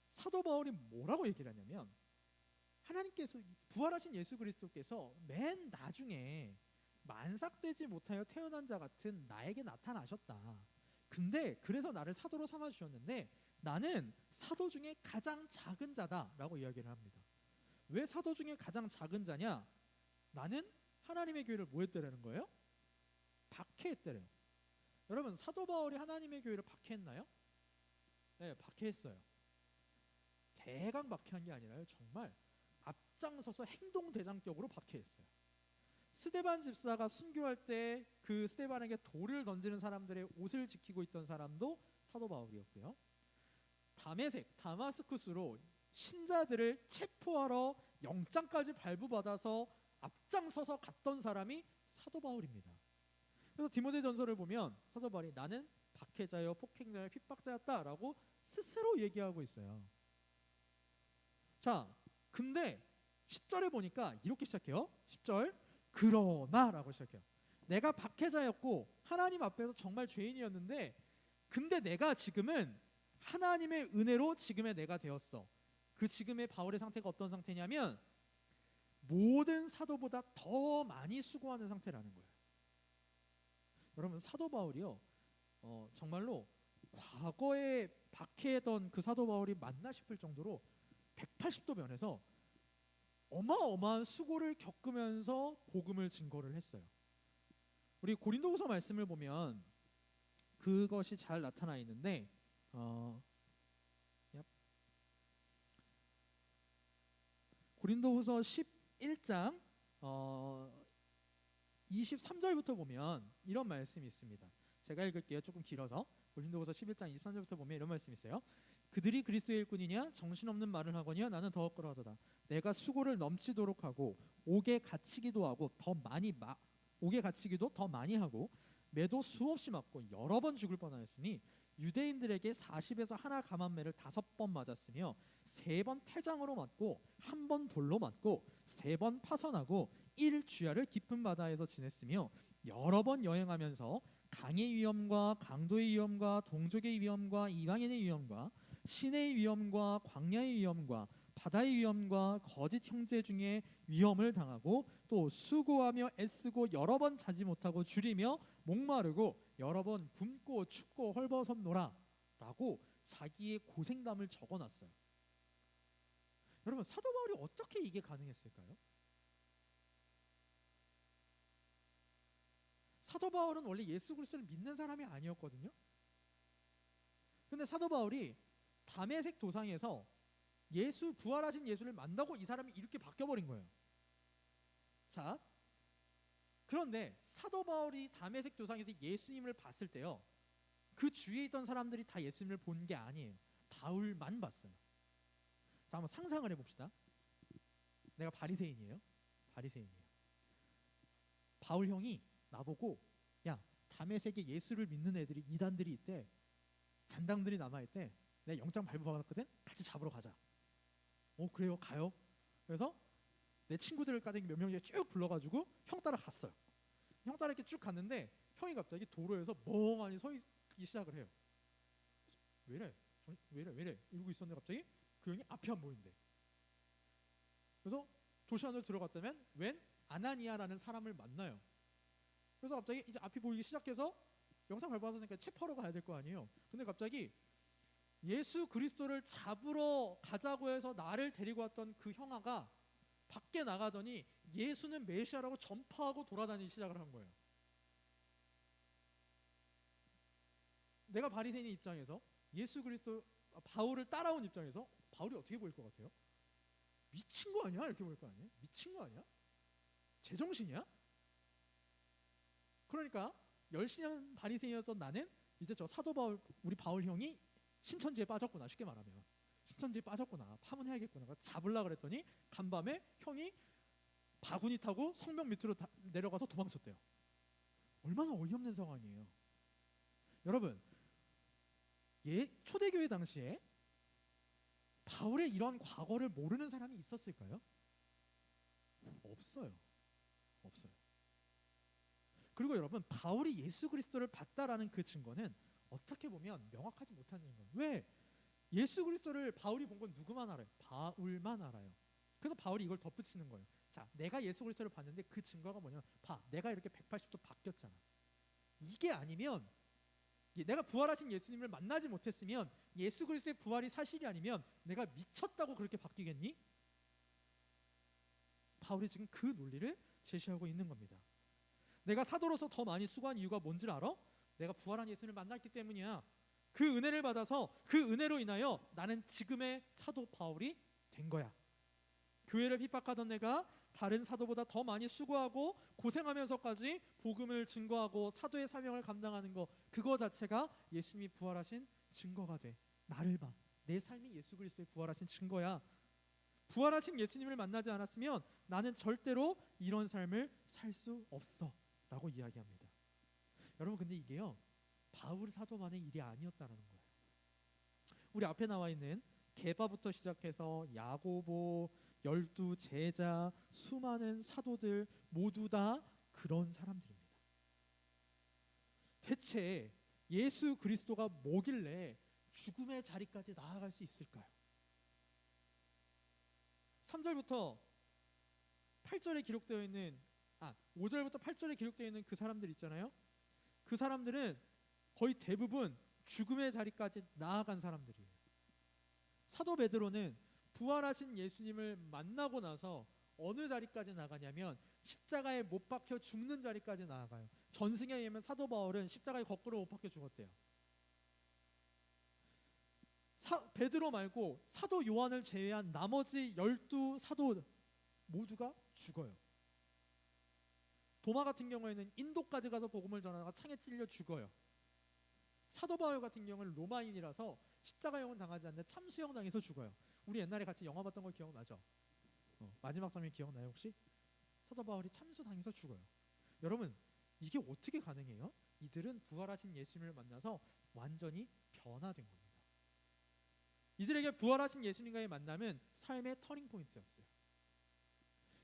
사도 바울이 뭐라고 얘기를 하냐면 하나님께서 부활하신 예수 그리스도께서 맨 나중에 만삭되지 못하여 태어난 자 같은 나에게 나타나셨다. 근데 그래서 나를 사도로 삼아 주셨는데 나는 사도 중에 가장 작은 자다라고 이야기를 합니다. 왜 사도 중에 가장 작은 자냐? 나는 하나님의 교회를 뭐 했다라는 거예요? 박해했대래요. 여러분, 사도 바울이 하나님의 교회를 박해했나요? 네, 박해했어요. 대강 박해한 게 아니라요, 정말 앞장서서 행동대장격으로 박해했어요. 스데반 집사가 순교할 때 그 스데반에게 돌을 던지는 사람들의 옷을 지키고 있던 사람도 사도 바울이었고요. 다마스쿠스로 신자들을 체포하러 영장까지 발부받아서 앞장서서 갔던 사람이 사도 바울입니다. 그래서 디모데전서를 보면 사도 바울이 나는 박해자여 폭행자여 핍박자였다라고 스스로 얘기하고 있어요. 자, 근데 10절에 보니까 이렇게 시작해요. 10절 그러나라고 시작해요. 내가 박해자였고 하나님 앞에서 정말 죄인이었는데 근데 내가 지금은 하나님의 은혜로 지금의 내가 되었어. 그 지금의 바울의 상태가 어떤 상태냐면 모든 사도보다 더 많이 수고하는 상태라는 거예요. 여러분, 사도 바울이요 정말로 과거에 박해했던 그 사도 바울이 맞나 싶을 정도로 180도 변해서 어마어마한 수고를 겪으면서 복음을 증거를 했어요. 우리 고린도후서 말씀을 보면 그것이 잘 나타나 있는데 고린도후서 11장 23절부터 보면 이런 말씀이 있습니다. 제가 읽을게요. 조금 길어서. 고린도후서 11장 23절부터 보면 이런 말씀이 있어요. 그들이 그리스도의 일꾼이냐 정신없는 말을 하거니와 나는 더 끌어하도다. 내가 수고를 넘치도록 하고 옥에 갇히기도 하고 옥에 갇히기도 더 많이 하고 매도 수없이 맞고 여러 번 죽을 뻔하였으니 유대인들에게 40에서 하나 감한매를 5번 맞았으며 3번 태장으로 맞고 1번 돌로 맞고 3번 파선하고 1주야를 깊은 바다에서 지냈으며 여러 번 여행하면서 강의 위험과 강도의 위험과 동족의 위험과 이방인의 위험과 신의 위험과 광야의 위험과 바다의 위험과 거짓 형제 중에 위험을 당하고 또 수고하며 애쓰고 여러 번 자지 못하고 줄이며 목마르고 여러 번 굶고 춥고 헐벗었노라 라고 자기의 고생담을 적어놨어요. 여러분, 사도 바울이 어떻게 이게 가능했을까요? 사도 바울은 원래 예수 그리스도를 믿는 사람이 아니었거든요. 근데 사도 바울이 다메섹 도상에서 부활하신 예수를 만나고 이 사람이 이렇게 바뀌어버린 거예요. 자, 그런데 사도 바울이 다메섹 도상에서 예수님을 봤을 때요, 그 주위에 있던 사람들이 다 예수님을 본 게 아니에요. 바울만 봤어요. 자, 한번 상상을 해봅시다. 내가 바리새인이에요. 바울 형이 나보고 야, 다메섹에 예수를 믿는 애들이 이단들이 있대. 잔당들이 남아있대. 내가 영장 발부받았거든. 같이 잡으러 가자. 그래요, 가요. 그래서 내 친구들까지 몇 명이 쭉 불러가지고 형 따라 갔어요. 형 따라 이렇게 쭉 갔는데 형이 갑자기 도로에서 멍하니 서 있기 시작을 해요. 왜래 이러고 있었는데 갑자기 그 형이 앞이 안 보인대. 그래서 도시 안으로 들어갔다면 웬 아나니아라는 사람을 만나요. 그래서 갑자기 이제 앞이 보이기 시작해서 영상 발부받았으니까 체포하러 가야 될 거 아니에요. 근데 갑자기 예수 그리스도를 잡으러 가자고 해서 나를 데리고 왔던 그 형아가 밖에 나가더니 예수는 메시아라고 전파하고 돌아다니기 시작을 한 거예요. 내가 바리새인의 입장에서 예수 그리스도 바울을 따라온 입장에서 바울이 어떻게 보일 것 같아요? 미친 거 아니야? 이렇게 보일 거 아니에요? 미친 거 아니야? 제정신이야? 그러니까 열심히 바리새인이었던 나는 이제 저 사도 바울, 우리 바울 형이 신천지에 빠졌구나. 쉽게 말하면 신천지에 빠졌구나. 파문해야겠구나. 잡으려고 그랬더니 간밤에 형이 바구니 타고 성벽 밑으로 내려가서 도망쳤대요. 얼마나 어이없는 상황이에요. 여러분, 초대교회 당시에 바울의 이런 과거를 모르는 사람이 있었을까요? 없어요. 없어요. 그리고 여러분, 바울이 예수 그리스도를 봤다라는 그 증거는 어떻게 보면 명확하지 못한 증거예요. 왜? 예수 그리스도를 바울이 본 건 누구만 알아요? 바울만 알아요. 그래서 바울이 이걸 덧붙이는 거예요. 자, 내가 예수 그리스도를 봤는데 그 증거가 뭐냐면, 봐, 내가 이렇게 180도 바뀌었잖아. 이게 아니면, 내가 부활하신 예수님을 만나지 못했으면, 예수 그리스도의 부활이 사실이 아니면 내가 미쳤다고 그렇게 바뀌겠니? 바울이 지금 그 논리를 제시하고 있는 겁니다. 내가 사도로서 더 많이 수고한 이유가 뭔지 알아? 내가 부활한 예수님을 만났기 때문이야. 그 은혜를 받아서 그 은혜로 인하여 나는 지금의 사도 바울이 된 거야. 교회를 핍박하던 내가 다른 사도보다 더 많이 수고하고 고생하면서까지 복음을 증거하고 사도의 사명을 감당하는 거, 그거 자체가 예수님이 부활하신 증거가 돼. 나를 봐. 내 삶이 예수 그리스도의 부활하신 증거야. 부활하신 예수님을 만나지 않았으면 나는 절대로 이런 삶을 살 수 없어 라고 이야기합니다. 여러분, 근데 이게요, 바울 사도만의 일이 아니었다는 거예요. 우리 앞에 나와 있는 게바부터 시작해서 야고보, 12 제자, 수많은 사도들 모두 다 그런 사람들입니다. 대체 예수 그리스도가 뭐길래 죽음의 자리까지 나아갈 수 있을까요? 3절부터 8절에 기록되어 있는 5절부터 8절에 기록되어 있는 그 사람들 있잖아요. 그 사람들은 거의 대부분 죽음의 자리까지 나아간 사람들이에요. 사도 베드로는 부활하신 예수님을 만나고 나서 어느 자리까지 나가냐면 십자가에 못 박혀 죽는 자리까지 나아가요. 전승에 의하면 사도 바울은 십자가에 거꾸로 못 박혀 죽었대요. 베드로 말고 사도 요한을 제외한 나머지 12 사도 모두가 죽어요. 도마 같은 경우에는 인도까지 가서 복음을 전하다가 창에 찔려 죽어요. 사도 바울 같은 경우는 로마인이라서 십자가형은 당하지 않는데 참수형 당해서 죽어요. 우리 옛날에 같이 영화 봤던 거 기억나죠? 마지막 장면 기억나요 혹시? 사도 바울이 참수 당해서 죽어요. 여러분, 이게 어떻게 가능해요? 이들은 부활하신 예수님을 만나서 완전히 변화된 겁니다. 이들에게 부활하신 예수님과의 만남은 삶의 터닝 포인트였어요.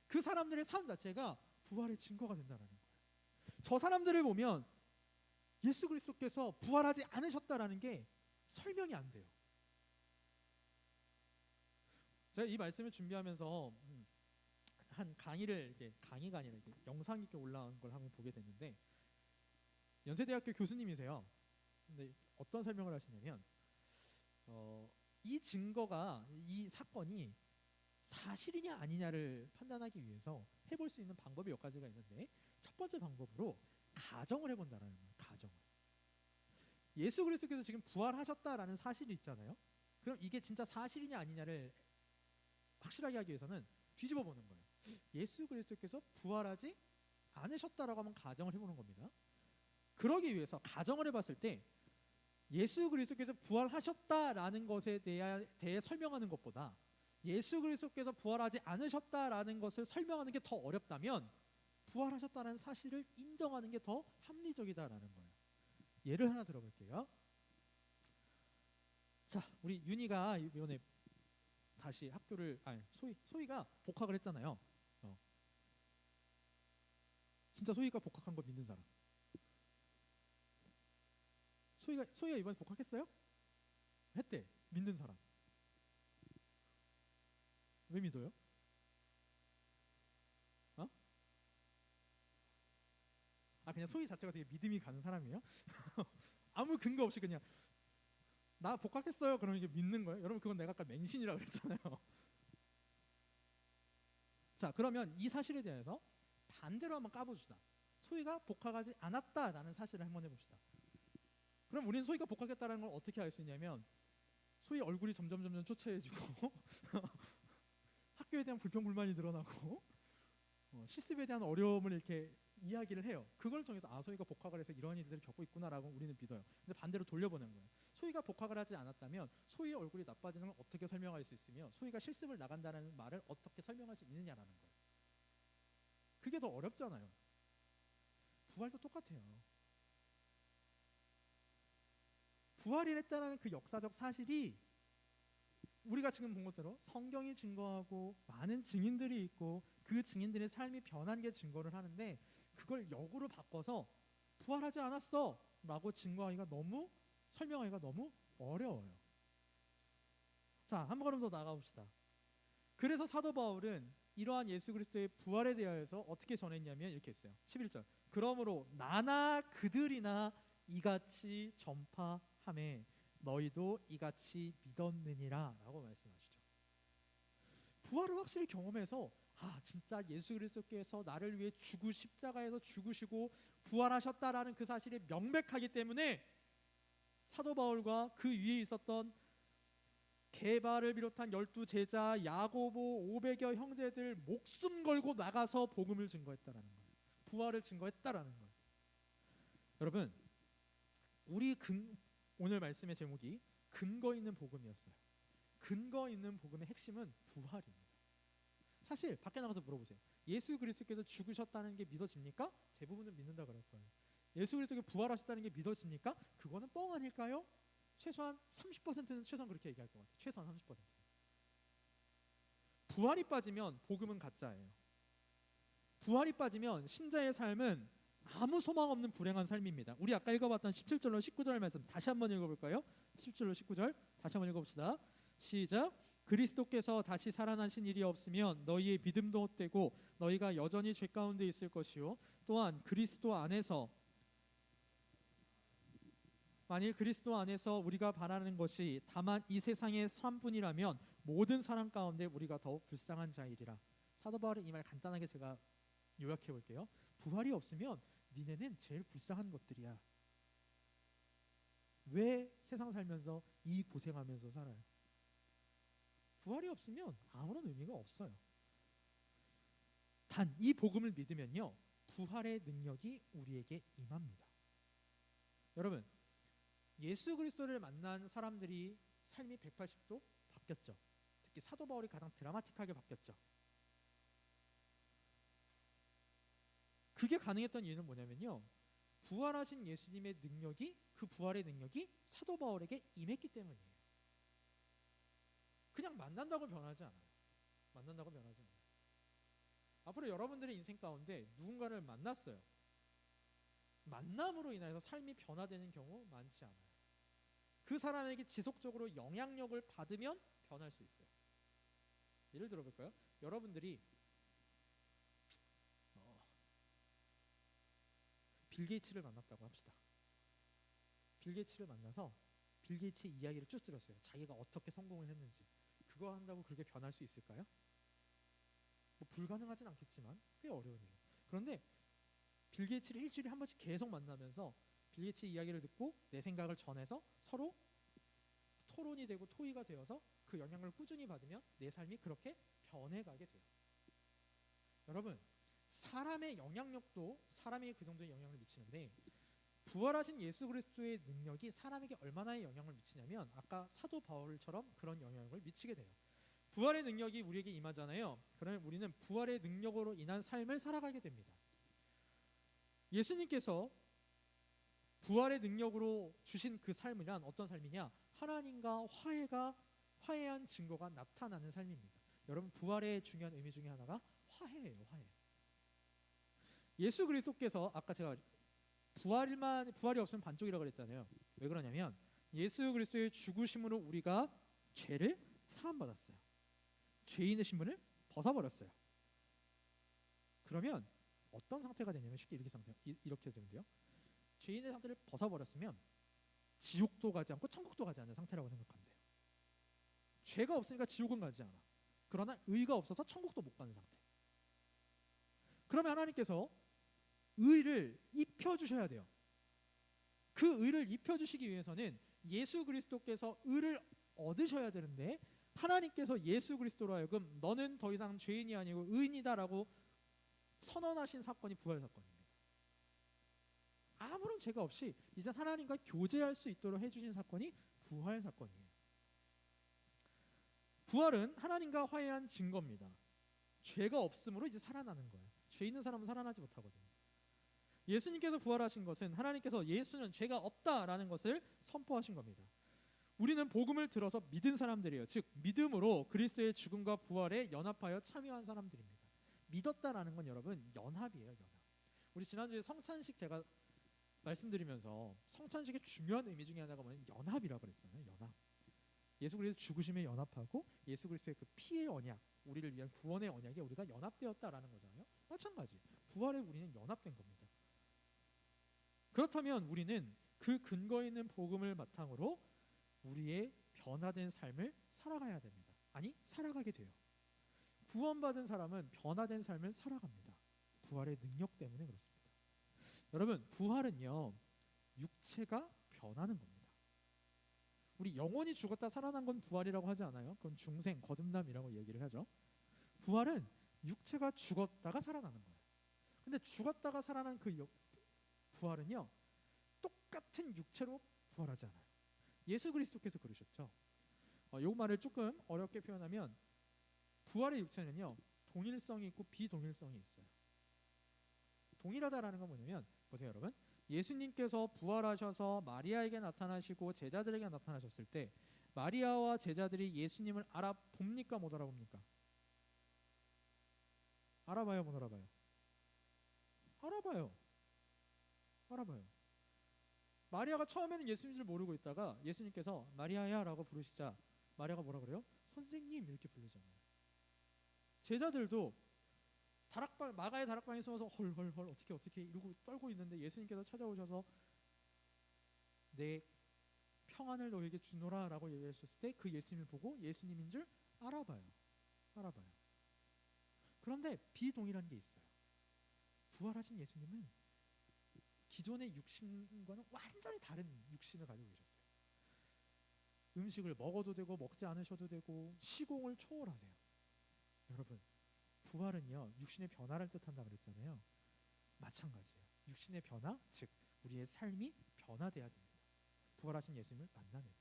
그 사람들의 삶 자체가 부활의 증거가 된다는 거예요. 저 사람들을 보면 예수 그리스도께서 부활하지 않으셨다라는 게 설명이 안 돼요. 제가 이 말씀을 준비하면서 한 강의를, 강의가 아니라 영상 이렇게 올라온 걸 한번 보게 됐는데, 연세대학교 교수님이세요. 근데 어떤 설명을 하시냐면, 이 증거가, 이 사건이 사실이냐 아니냐를 판단하기 위해서 해볼 수 있는 방법이 몇 가지가 있는데, 첫 번째 방법으로 가정을 해본다라는 거예요. 가정을. 예수 그리스도께서 지금 부활하셨다라는 사실이 있잖아요. 그럼 이게 진짜 사실이냐 아니냐를 확실하게 하기 위해서는 뒤집어 보는 거예요. 예수 그리스도께서 부활하지 않으셨다라고 하면 가정을 해보는 겁니다. 그러기 위해서 가정을 해봤을 때 예수 그리스도께서 부활하셨다라는 것에 대해 설명하는 것보다 예수 그리스도께서 부활하지 않으셨다라는 것을 설명하는 게 더 어렵다면 부활하셨다는 사실을 인정하는 게 더 합리적이다라는 거예요. 예를 하나 들어볼게요. 자, 우리 윤희가 이번에 다시 학교를, 소희가 복학을 했잖아요. 진짜 소희가 복학한 거 믿는 사람? 소희가 이번에 복학했어요? 했대. 믿는 사람? 왜 믿어요? 그냥 소희 자체가 되게 믿음이 가는 사람이에요? 아무 근거 없이 그냥 나 복학했어요 그러면 이게 믿는 거예요? 여러분, 그건 내가 아까 맹신이라고 그랬잖아요. 자, 그러면 이 사실에 대해서 반대로 한번 까봅시다. 소희가 복학하지 않았다라는 사실을 한번 해봅시다. 그럼 우리는 소희가 복학했다는 걸 어떻게 알 수 있냐면, 소희 얼굴이 점점 초췌해지고 학교에 대한 불평불만이 늘어나고 실습에 대한 어려움을 이렇게 이야기를 해요. 그걸 통해서 소희가 복학을 해서 이런 일들을 겪고 있구나라고 우리는 믿어요. 근데 반대로 돌려보는 거예요. 소희가 복학을 하지 않았다면 소희의 얼굴이 나빠지는 걸 어떻게 설명할 수 있으며 소희가 실습을 나간다는 말을 어떻게 설명할 수 있느냐라는 거예요. 그게 더 어렵잖아요. 부활도 똑같아요. 부활을 했다는 그 역사적 사실이 우리가 지금 본 것대로 성경이 증거하고 많은 증인들이 있고 그 증인들의 삶이 변한 게 증거를 하는데, 그걸 역으로 바꿔서 부활하지 않았어 라고 증거하기가 너무, 설명하기가 너무 어려워요. 자, 한 걸음 더 나가봅시다. 그래서 사도 바울은 이러한 예수 그리스도의 부활에 대하여서 어떻게 전했냐면 이렇게 했어요. 11절. 그러므로 나나 그들이나 이같이 전파하매 너희도 이같이 믿었느니라 라고 말씀하시죠. 부활을 확실히 경험해서 진짜 예수 그리스도께서 나를 위해 십자가에서 죽으시고 부활하셨다라는 그 사실이 명백하기 때문에 사도 바울과 그 위에 있었던 게바를 비롯한 12제자, 야고보 500여 형제들 목숨 걸고 나가서 복음을 증거했다라는 거예요. 부활을 증거했다라는 거예요. 여러분, 오늘 말씀의 제목이 근거 있는 복음이었어요. 근거 있는 복음의 핵심은 부활입니다. 사실 밖에 나가서 물어보세요. 예수 그리스도께서 죽으셨다는 게 믿어집니까? 대부분은 믿는다 그럴 거예요. 예수 그리스도께서 부활하셨다는 게 믿어집니까? 그거는 뻥 아닐까요? 최소한 30%는 최소한 그렇게 얘기할 것 같아요. 최소한 30%. 부활이 빠지면 복음은 가짜예요. 부활이 빠지면 신자의 삶은 아무 소망 없는 불행한 삶입니다. 우리 아까 읽어봤던 17절로 19절 말씀 다시 한번 읽어볼까요? 17절로 19절 다시 한번 읽어봅시다. 시작. 그리스도께서 다시 살아나신 일이 없으면 너희의 믿음도 헛되고 너희가 여전히 죄 가운데 있을 것이요, 또한 만일 그리스도 안에서 우리가 바라는 것이 다만 이 세상의 삶뿐이라면 모든 사람 가운데 우리가 더욱 불쌍한 자이리라. 사도 바울은 이 말 간단하게 제가 요약해 볼게요. 부활이 없으면 니네는 제일 불쌍한 것들이야. 왜 세상 살면서 이 고생하면서 살아요? 부활이 없으면 아무런 의미가 없어요. 단 이 복음을 믿으면요, 부활의 능력이 우리에게 임합니다. 여러분, 예수 그리스도를 만난 사람들이 삶이 180도 바뀌었죠. 특히 사도 바울이 가장 드라마틱하게 바뀌었죠. 그게 가능했던 이유는 뭐냐면요, 부활하신 예수님의 능력이, 그 부활의 능력이 사도 바울에게 임했기 때문이에요. 그냥 만난다고 변하지 않아요. 만난다고 변하지 않아요. 앞으로 여러분들의 인생 가운데 누군가를 만났어요. 만남으로 인해서 삶이 변화되는 경우 많지 않아요. 그 사람에게 지속적으로 영향력을 받으면 변할 수 있어요. 예를 들어볼까요? 여러분들이 빌 게이츠를 만났다고 합시다. 빌 게이츠를 만나서 빌 게이츠의 이야기를 쭉 들었어요. 자기가 어떻게 성공을 했는지. 그거 한다고 그렇게 변할 수 있을까요? 뭐 불가능하진 않겠지만 꽤 어려운 일이에요. 그런데 빌 게이츠를 일주일에 한 번씩 계속 만나면서 빌 게이츠의 이야기를 듣고 내 생각을 전해서 서로 토론이 되고 토의가 되어서 그 영향을 꾸준히 받으면 내 삶이 그렇게 변해가게 돼요. 여러분, 사람의 영향력도 사람에게 그 정도의 영향을 미치는데, 부활하신 예수 그리스도의 능력이 사람에게 얼마나 영향을 미치냐면 아까 사도 바울처럼 그런 영향을 미치게 돼요. 부활의 능력이 우리에게 임하잖아요. 그러면 우리는 부활의 능력으로 인한 삶을 살아가게 됩니다. 예수님께서 부활의 능력으로 주신 그 삶이란 어떤 삶이냐? 하나님과 화해한 증거가 나타나는 삶입니다. 여러분, 부활의 중요한 의미 중에 하나가 화해예요. 화해. 예수 그리스도께서 아까 제가 부활이 없으면 반쪽이라고 그랬잖아요. 왜 그러냐면 예수 그리스도의 죽으심으로 우리가 죄를 사함받았어요. 죄인의 신분을 벗어버렸어요. 그러면 어떤 상태가 되냐면 쉽게 이렇게 되는데요. 죄인의 상태를 벗어버렸으면 지옥도 가지 않고 천국도 가지 않는 상태라고 생각하면 돼요. 죄가 없으니까 지옥은 가지 않아. 그러나 의가 없어서 천국도 못 가는 상태. 그러면 하나님께서 의를 입혀주셔야 돼요. 그 의를 입혀주시기 위해서는 예수 그리스도께서 의를 얻으셔야 되는데, 하나님께서 예수 교리스도로 하여금 너는 더 이상 죄인이 아니고 의인이다라고 선언하신 사건이 부활 사건입니다. 아무런 죄가 없이 이제 하나님과 교제할 수 있도록 해주신 사건이 부활 사건이에요. 부활은 하나님과 화해한 증거입니다. 죄가 없으므로 이제 살아나는 거예요. 죄 있는 사람은 살아나지 못하거든요. 예수님께서 부활하신 것은 하나님께서 예수는 죄가 없다라는 것을 선포하신 겁니다. 우리는 복음을 들어서 믿은 사람들이에요. 즉 믿음으로 그리스도의 죽음과 부활에 연합하여 참여한 사람들입니다. 믿었다라는 건 여러분 연합이에요. 연합. 우리 지난주에 성찬식 제가 말씀드리면서 성찬식의 중요한 의미 중에 하나가 뭐냐면 연합이라고 그랬잖아요. 연합. 예수 그리스도 죽으심에 연합하고 예수 그리스도의 그 피의 언약, 우리를 위한 구원의 언약에 우리가 연합되었다라는 거잖아요. 마찬가지. 부활에 우리는 연합된 겁니다. 그렇다면 우리는 그 근거 있는 복음을 바탕으로 우리의 변화된 삶을 살아가야 됩니다. 아니, 살아가게 돼요. 구원받은 사람은 변화된 삶을 살아갑니다. 부활의 능력 때문에 그렇습니다. 여러분, 부활은요, 육체가 변하는 겁니다. 우리 영혼이 죽었다 살아난 건 부활이라고 하지 않아요? 그건 중생, 거듭남이라고 얘기를 하죠. 부활은 육체가 죽었다가 살아나는 거예요. 근데 죽었다가 살아난 그 부활은요, 똑같은 육체로 부활하지 않아요. 예수 그리스도께서 그러셨죠. 이 말을 조금 어렵게 표현하면 부활의 육체는요, 동일성이 있고 비동일성이 있어요. 동일하다라는 건 뭐냐면, 보세요 여러분, 예수님께서 부활하셔서 마리아에게 나타나시고 제자들에게 나타나셨을 때 마리아와 제자들이 예수님을 알아봅니까 못 알아봅니까? 알아봐요 못 알아봐요? 알아봐요. 마리아가 처음에는 예수님인 줄 모르고 있다가 예수님께서 마리아야 라고 부르시자 마리아가 뭐라 그래요? 선생님 이렇게 부르잖아요. 제자들도 마가의 다락방에 숨어서 헐 어떻게 이러고 떨고 있는데 예수님께서 찾아오셔서 내 평안을 너에게 주노라 라고 얘기하셨을 때 그 예수님을 보고 예수님인 줄 알아봐요. 그런데 비동일한 게 있어요. 부활하신 예수님은 기존의 육신과는 완전히 다른 육신을 가지고 계셨어요. 음식을 먹어도 되고 먹지 않으셔도 되고 시공을 초월하세요. 여러분, 부활은요 육신의 변화를 뜻한다 그랬잖아요. 마찬가지예요. 육신의 변화, 즉 우리의 삶이 변화돼야 됩니다. 부활하신 예수님을 만나야 됩니다.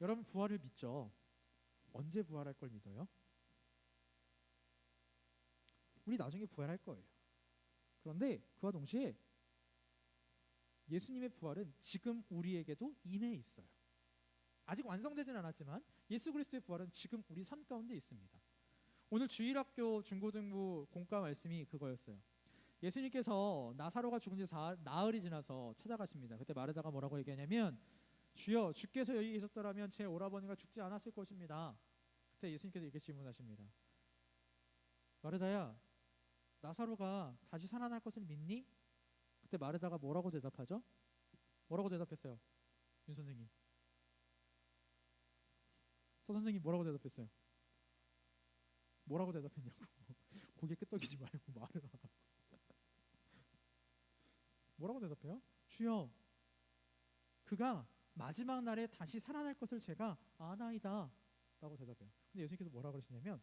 여러분 부활을 믿죠? 언제 부활할 걸 믿어요? 우리 나중에 부활할 거예요. 그런데 그와 동시에 예수님의 부활은 지금 우리에게도 임해 있어요. 아직 완성되진 않았지만 예수 그리스도의 부활은 지금 우리 삶 가운데 있습니다. 오늘 주일학교 중고등부 공과 말씀이 그거였어요. 예수님께서 나사로가 죽은 지 나흘이 지나서 찾아가십니다. 그때 마르다가 뭐라고 얘기하냐면 주여 주께서 여기 계셨더라면 제 오라버니가 죽지 않았을 것입니다. 그때 예수님께서 이렇게 질문하십니다. 마르다야, 나사로가 다시 살아날 것을 믿니? 그때 마르다가 뭐라고 대답하죠? 뭐라고 대답했어요? 윤 선생님. 서 선생님 뭐라고 대답했어요? 뭐라고 대답했냐고. 고개 끄덕이지 말고 말을 하라. 뭐라고 대답해요? 주여, 그가 마지막 날에 다시 살아날 것을 제가 아나이다 라고 대답해요. 근데 예수님께서 뭐라고 그러시냐면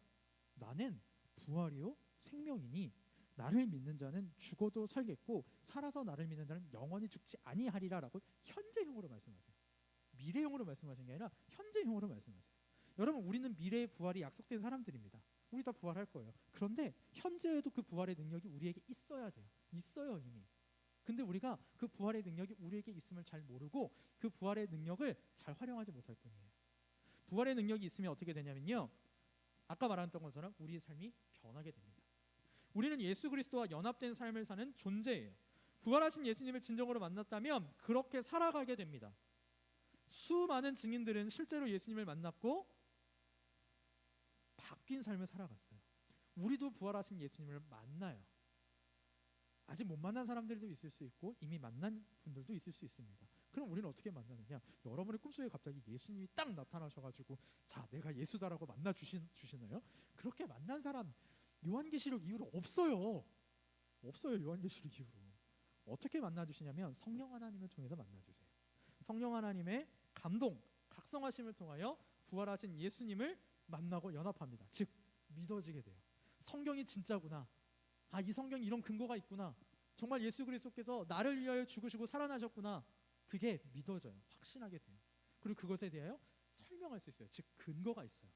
나는 부활이요 생명이니 나를 믿는 자는 죽어도 살겠고 살아서 나를 믿는 자는 영원히 죽지 아니하리라 라고 현재형으로 말씀하세요. 미래형으로 말씀하신 게 아니라 현재형으로 말씀하세요. 여러분, 우리는 미래의 부활이 약속된 사람들입니다. 우리 다 부활할 거예요. 그런데 현재에도 그 부활의 능력이 우리에게 있어야 돼요. 있어요 이미. 근데 우리가 그 부활의 능력이 우리에게 있음을 잘 모르고 그 부활의 능력을 잘 활용하지 못할 뿐이에요. 부활의 능력이 있으면 어떻게 되냐면요, 아까 말했던 것처럼 우리의 삶이 변하게 됩니다. 우리는 예수 그리스도와 연합된 삶을 사는 존재예요. 부활하신 예수님을 진정으로 만났다면 그렇게 살아가게 됩니다. 수많은 증인들은 실제로 예수님을 만났고 바뀐 삶을 살아갔어요. 우리도 부활하신 예수님을 만나요. 아직 못 만난 사람들도 있을 수 있고 이미 만난 분들도 있을 수 있습니다. 그럼 우리는 어떻게 만나느냐? 여러분의 꿈속에 갑자기 예수님이 딱 나타나셔가지고 자, 내가 예수다라고 만나 주시나요? 그렇게 만난 사람 요한계시록 이후로 없어요. 요한계시록 이후로. 어떻게 만나 주시냐면 성령 하나님을 통해서 만나 주세요. 성령 하나님의 감동, 각성하심을 통하여 부활하신 예수님을 만나고 연합합니다. 즉 믿어지게 돼요. 성경이 진짜구나. 아, 이 성경에 이런 근거가 있구나. 정말 예수 그리스도께서 나를 위하여 죽으시고 살아나셨구나. 그게 믿어져요. 확신하게 돼요. 그리고 그것에 대하여 설명할 수 있어요. 즉 근거가 있어요.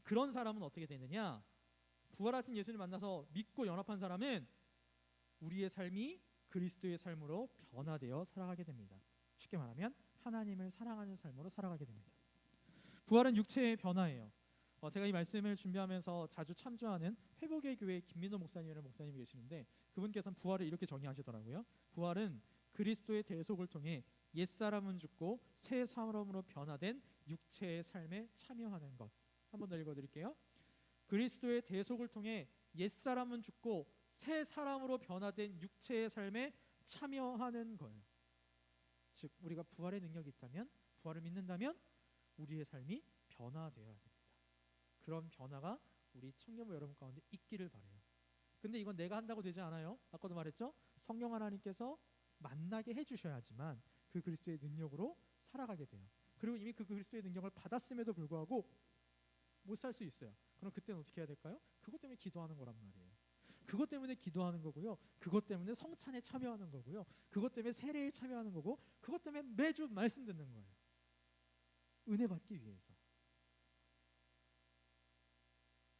그런 사람은 어떻게 되느냐? 부활하신 예수를 만나서 믿고 연합한 사람은 우리의 삶이 그리스도의 삶으로 변화되어 살아가게 됩니다. 쉽게 말하면 하나님을 사랑하는 삶으로 살아가게 됩니다. 부활은 육체의 변화예요. 제가 이 말씀을 준비하면서 자주 참조하는 회복의 교회 김민호 목사님이라는 목사님이 계시는데 그분께서는 부활을 이렇게 정의하시더라고요. 부활은 그리스도의 대속을 통해 옛사람은 죽고 새 사람으로 변화된 육체의 삶에 참여하는 것. 한 번 더 읽어드릴게요. 그리스도의 대속을 통해 옛사람은 죽고 새 사람으로 변화된 육체의 삶에 참여하는 거예요. 즉 우리가 부활의 능력이 있다면, 부활을 믿는다면 우리의 삶이 변화되어야 됩니다. 그런 변화가 우리 청년부 여러분 가운데 있기를 바라요. 근데 이건 내가 한다고 되지 않아요. 아까도 말했죠. 성령 하나님께서 만나게 해주셔야지만 그 그리스도의 능력으로 살아가게 돼요. 그리고 이미 그 그리스도의 능력을 받았음에도 불구하고 못 살 수 있어요. 그럼 그때는 어떻게 해야 될까요? 그것 때문에 기도하는 거란 말이에요. 그것 때문에 기도하는 거고요. 그것 때문에 성찬에 참여하는 거고요. 그것 때문에 세례에 참여하는 거고, 그것 때문에 매주 말씀 듣는 거예요. 은혜 받기 위해서.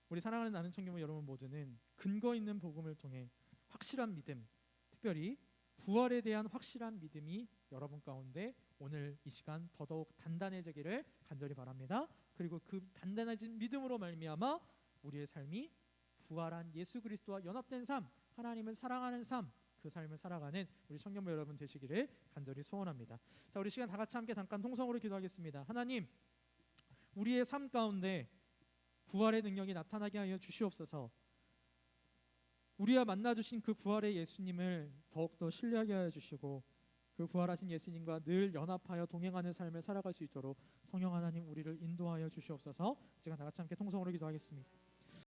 우리 사랑하는 나는 청년부 여러분 모두는 근거 있는 복음을 통해 확실한 믿음, 특별히 부활에 대한 확실한 믿음이 여러분 가운데 오늘 이 시간 더더욱 단단해지기를 간절히 바랍니다. 그리고 그 단단해진 믿음으로 말미암아 우리의 삶이 부활한 예수 그리스도와 연합된 삶, 하나님을 사랑하는 삶, 그 삶을 살아가는 우리 청년부 여러분 되시기를 간절히 소원합니다. 자, 우리 시간 다 같이 함께 잠깐 통성으로 기도하겠습니다. 하나님, 우리의 삶 가운데 부활의 능력이 나타나게 하여 주시옵소서. 우리와 만나주신 그 부활의 예수님을 더욱더 신뢰하게 하여 주시고, 그 부활하신 예수님과 늘 연합하여 동행하는 삶을 살아갈 수 있도록 성령 하나님 우리를 인도하여 주시옵소서. 시간 다 같이 함께 통성으로 기도하겠습니다.